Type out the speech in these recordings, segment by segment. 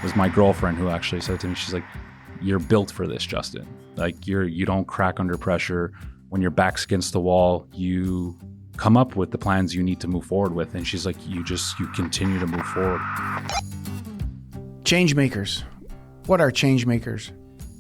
was my girlfriend who actually said to me, she's like, "You're built for this, Justin. Like you don't crack under pressure. When your back's against the wall, you come up with the plans you need to move forward with." And she's like, you continue to move forward. Changemakers. What are changemakers?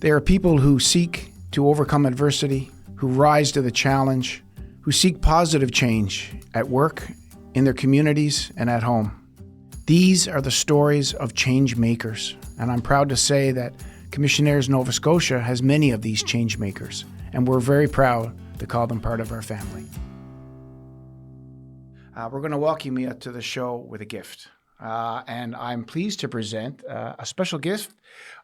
They are people who seek to overcome adversity, who rise to the challenge, who seek positive change at work, in their communities, and at home. These are the stories of changemakers, and I'm proud to say that Commissionaires Nova Scotia has many of these changemakers, and we're very proud to call them part of our family. We're going to welcome you to the show with a gift. And I'm pleased to present a special gift.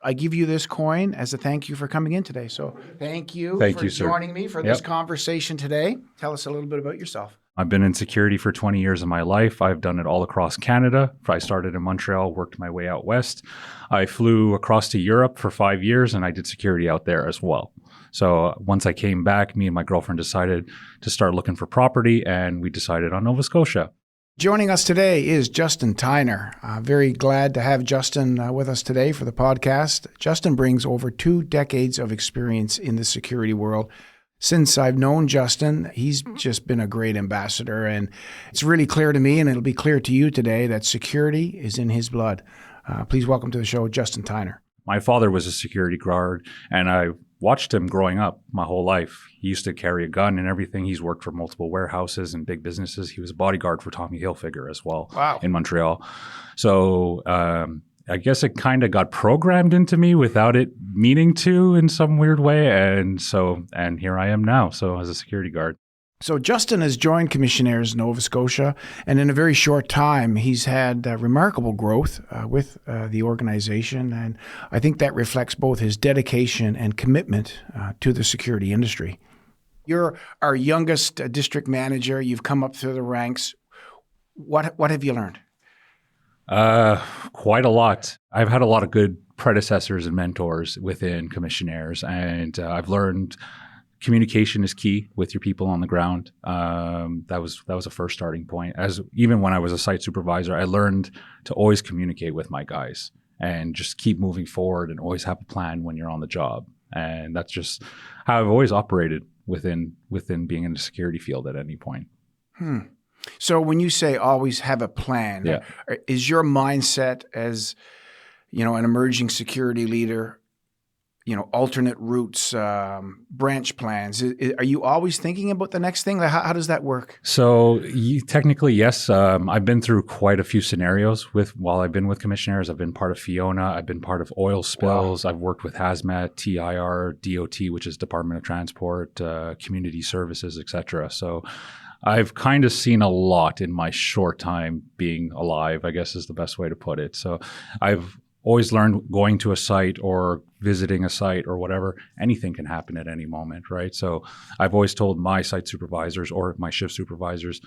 I give you this coin as a thank you for coming in today. So thank you for joining me for this conversation today. Tell us a little bit about yourself. I've been in security for 20 years of my life. I've done it all across Canada. I started in Montreal, worked my way out west. I flew across to Europe for 5 years, and I did security out there as well. So once I came back, me and my girlfriend decided to start looking for property, and we decided on Nova Scotia. Joining us today is Justin Tyner. Very glad to have Justin with us today for the podcast. Justin brings over 2 decades of experience in the security world. Since I've known Justin, he's just been a great ambassador, and it's really clear to me, and it'll be clear to you today, that security is in his blood. Please welcome to the show, Justin Tyner. My father was a security guard, and I watched him growing up my whole life. He used to carry a gun and everything. He's worked for multiple warehouses and big businesses. He was a bodyguard for Tommy Hilfiger as well. In Montreal. So I guess it kind of got programmed into me without it meaning to in some weird way. And here I am now, so as a security guard. So Justin has joined Commissionaires Nova Scotia, and in a very short time, he's had remarkable growth with the organization, and I think that reflects both his dedication and commitment to the security industry. You're our youngest district manager. You've come up through the ranks. What have you learned? Quite a lot. I've had a lot of good predecessors and mentors within Commissionaires, and I've learned communication is key with your people on the ground. That was a first starting point. Even when I was a site supervisor, I learned to always communicate with my guys and just keep moving forward and always have a plan when you're on the job. And that's just how I've always operated within being in the security field at any point. So when you say always have a plan, is your mindset as, an emerging security leader, alternate routes, branch plans? Are you always thinking about the next thing? How does that work? So technically, yes. I've been through quite a few scenarios while I've been with Commissionaires. I've been part of Fiona. I've been part of oil spills. Wow. I've worked with hazmat, TIR, DOT, which is Department of Transport, community services, etc. So I've kind of seen a lot in my short time being alive, I guess is the best way to put it. So I've always learned going to a site or visiting a site or whatever, anything can happen at any moment, right? So I've always told my site supervisors or my shift supervisors,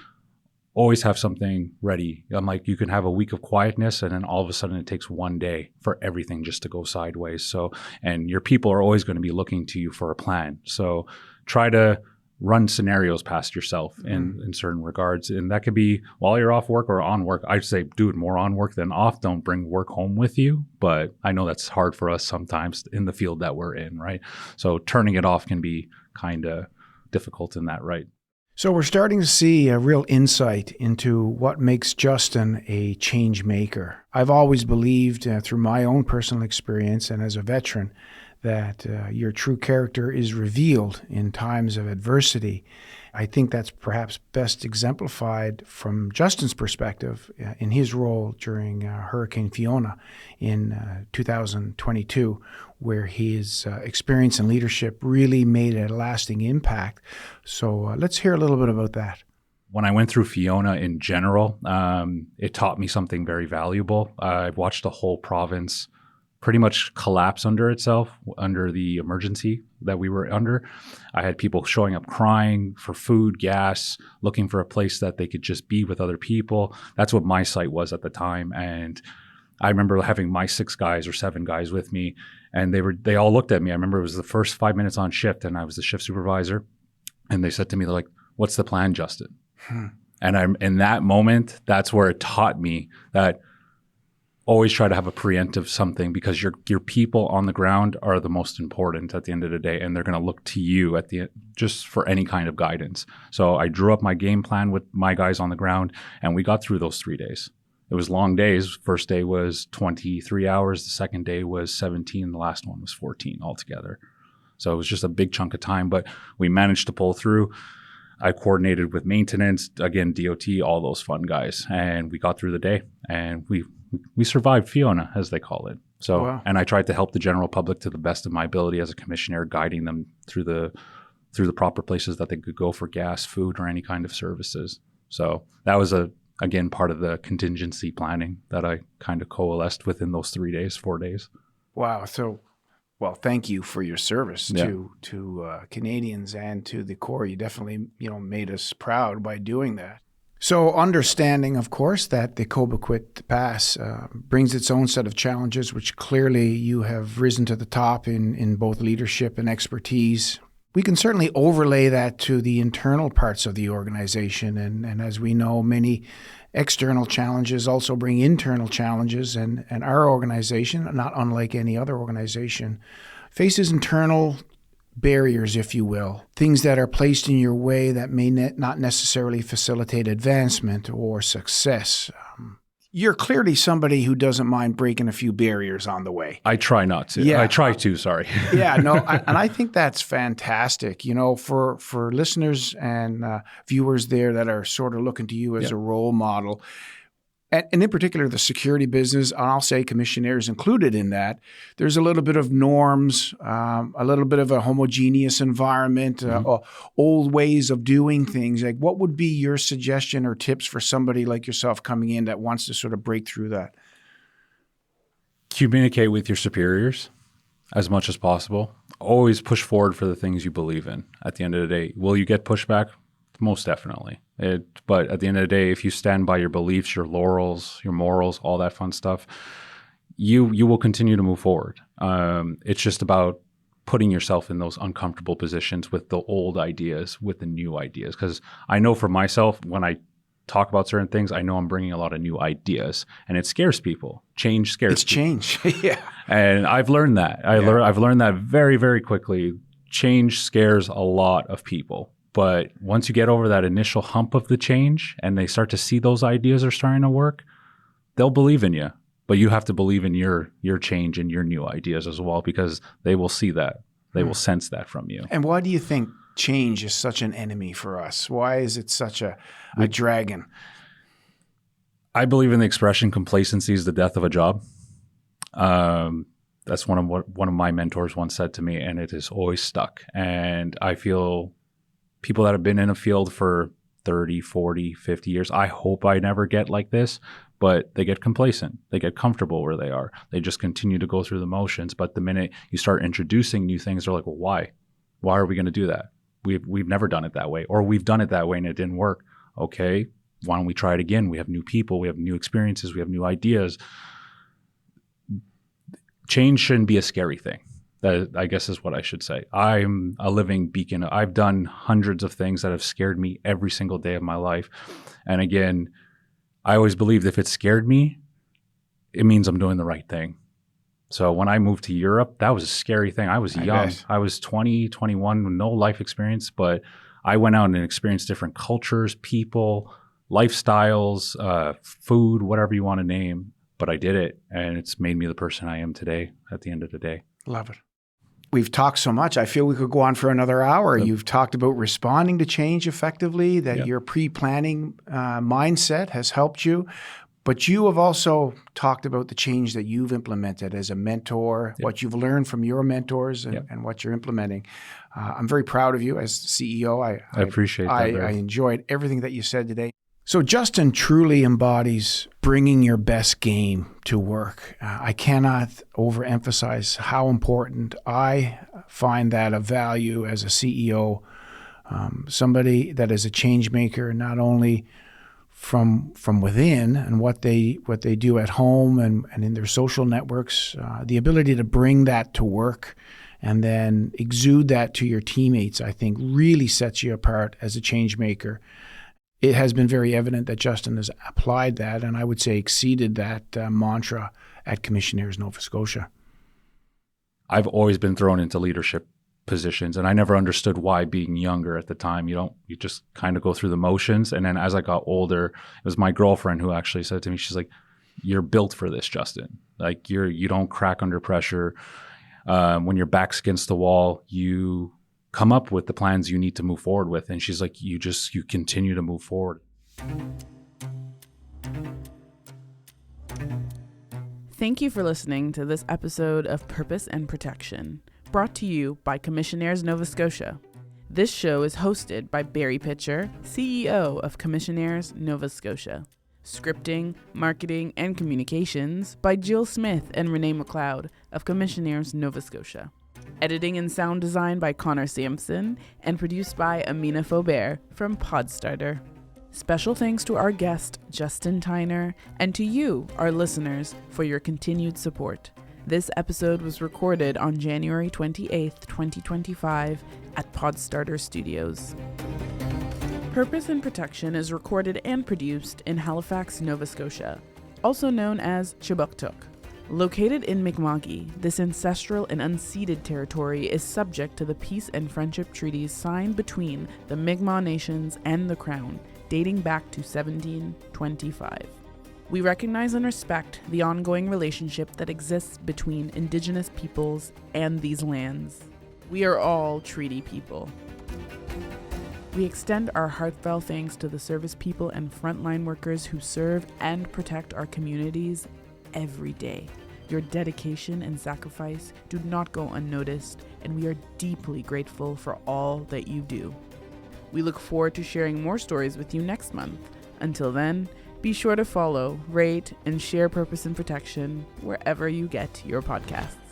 always have something ready. I'm like, you can have a week of quietness and then all of a sudden it takes one day for everything just to go sideways. So, and your people are always going to be looking to you for a plan. So try to run scenarios past yourself in certain regards. And that could be while you're off work or on work. I'd say do it more on work than off. Don't bring work home with you. But I know that's hard for us sometimes in the field that we're in, right? So turning it off can be kind of difficult in that, right? So we're starting to see a real insight into what makes Justin a change maker. I've always believed through my own personal experience and as a veteran that your true character is revealed in times of adversity. I think that's perhaps best exemplified from Justin's perspective in his role during Hurricane Fiona in 2022, where his experience and leadership really made a lasting impact. So let's hear a little bit about that. When I went through Fiona in general, it taught me something very valuable. I watched the whole province pretty much collapse under itself, under the emergency that we were under. I had people showing up crying for food, gas, looking for a place that they could just be with other people. That's what my site was at the time. And I remember having my 6 guys or 7 guys with me, and they all looked at me. I remember it was the first 5 minutes on shift, and I was the shift supervisor. And they said to me, they're like, "What's the plan, Justin?" And in that moment, that's where it taught me that always try to have a preemptive something, because your people on the ground are the most important at the end of the day, and they're going to look to you at the just for any kind of guidance. So I drew up my game plan with my guys on the ground, and we got through those 3 days. It was long days. First day was 23 hours. The second day was 17. The last one was 14 altogether. So it was just a big chunk of time, but we managed to pull through. I coordinated with maintenance, again, DOT, all those fun guys, and we got through the day, and we survived Fiona, as they call it. So, wow. And I tried to help the general public to the best of my ability as a commissioner, guiding them through the proper places that they could go for gas, food, or any kind of services. So that was again part of the contingency planning that I kind of coalesced within those 3 days, 4 days. Wow. So, well, thank you for your service to Canadians and to the Corps. You definitely, made us proud by doing that. So understanding, of course, that the Cobequid Pass brings its own set of challenges, which clearly you have risen to the top in both leadership and expertise. We can certainly overlay that to the internal parts of the organization. And as we know, many external challenges also bring internal challenges. And our organization, not unlike any other organization, faces internal barriers, if you will, things that are placed in your way that may not necessarily facilitate advancement or success. You're clearly somebody who doesn't mind breaking a few barriers on the way. I try not to. Yeah. I try to, sorry. Yeah, no, and I think that's fantastic. For listeners and viewers there that are sort of looking to you as a role model, and in particular, the security business, and I'll say commissionaires included in that, there's a little bit of norms, a little bit of a homogeneous environment, old ways of doing things. Like, what would be your suggestion or tips for somebody like yourself coming in that wants to sort of break through that? Communicate with your superiors as much as possible. Always push forward for the things you believe in. At the end of the day, will you get pushback? Most definitely. But at the end of the day, if you stand by your beliefs, your laurels, your morals, all that fun stuff, you will continue to move forward. It's just about putting yourself in those uncomfortable positions with the old ideas, with the new ideas. Because I know for myself, when I talk about certain things, I know I'm bringing a lot of new ideas, and it scares people. Change scares people. It's change, yeah. And I've learned that. I've learned that very, very quickly. Change scares a lot of people. But once you get over that initial hump of the change and they start to see those ideas are starting to work, they'll believe in you. But you have to believe in your change and your new ideas as well, because they will see that. They will sense that from you. And why do you think change is such an enemy for us? Why is it such a dragon? I believe in the expression, complacency is the death of a job. That's one of my mentors once said to me, and it has always stuck. And I feel people that have been in a field for 30, 40, 50 years, I hope I never get like this, but they get complacent. They get comfortable where they are. They just continue to go through the motions. But the minute you start introducing new things, they're like, well, why? Why are we going to do that? We've never done it that way, or we've done it that way and it didn't work. Okay, why don't we try it again? We have new people, we have new experiences, we have new ideas. Change shouldn't be a scary thing. That, I guess, is what I should say. I'm a living beacon. I've done hundreds of things that have scared me every single day of my life. And again, I always believed if it scared me, it means I'm doing the right thing. So when I moved to Europe, that was a scary thing. I was young. I was 20, 21, with no life experience, but I went out and experienced different cultures, people, lifestyles, food, whatever you want to name. But I did it, and it's made me the person I am today at the end of the day. Love it. We've talked so much. I feel we could go on for another hour. Yep. You've talked about responding to change effectively, that your pre-planning mindset has helped you. But you have also talked about the change that you've implemented as a mentor, what you've learned from your mentors and what you're implementing. I'm very proud of you as CEO. I appreciate that. I enjoyed everything that you said today. So Justin truly embodies bringing your best game to work. I cannot overemphasize how important I find that of value as a CEO, somebody that is a change maker, not only from within and what they do at home and in their social networks, the ability to bring that to work and then exude that to your teammates, I think really sets you apart as a change maker. it has been very evident that Justin has applied that, and I would say exceeded that mantra at Commissionaires Nova Scotia. I've always been thrown into leadership positions, and I never understood why, being younger at the time. You just kind of go through the motions. And then as I got older, it was my girlfriend who actually said to me, she's like, "You're built for this, Justin. Like you don't crack under pressure. When your back's against the wall, you come up with the plans you need to move forward with." And she's like, you continue to move forward. Thank you for listening to this episode of Purpose and Protection, brought to you by Commissionaires Nova Scotia. This show is hosted by Barry Pitcher, CEO of Commissionaires Nova Scotia. Scripting, marketing, and communications by Jill Smith and Renee McLeod of Commissionaires Nova Scotia. Editing and sound design by Connor Sampson and produced by Amina Faubert from Podstarter. Special thanks to our guest, Justin Tyner, and to you, our listeners, for your continued support. This episode was recorded on January 28th, 2025 at Podstarter Studios. Purpose and Protection is recorded and produced in Halifax, Nova Scotia, also known as Chibuktuk. Located in Mi'kma'ki, this ancestral and unceded territory is subject to the peace and friendship treaties signed between the Mi'kmaq nations and the Crown, dating back to 1725. We recognize and respect the ongoing relationship that exists between Indigenous peoples and these lands. We are all treaty people. We extend our heartfelt thanks to the service people and frontline workers who serve and protect our communities every day. Your dedication and sacrifice do not go unnoticed, and we are deeply grateful for all that you do. We look forward to sharing more stories with you next month. Until then, be sure to follow, rate, and share Purpose and Protection wherever you get your podcasts.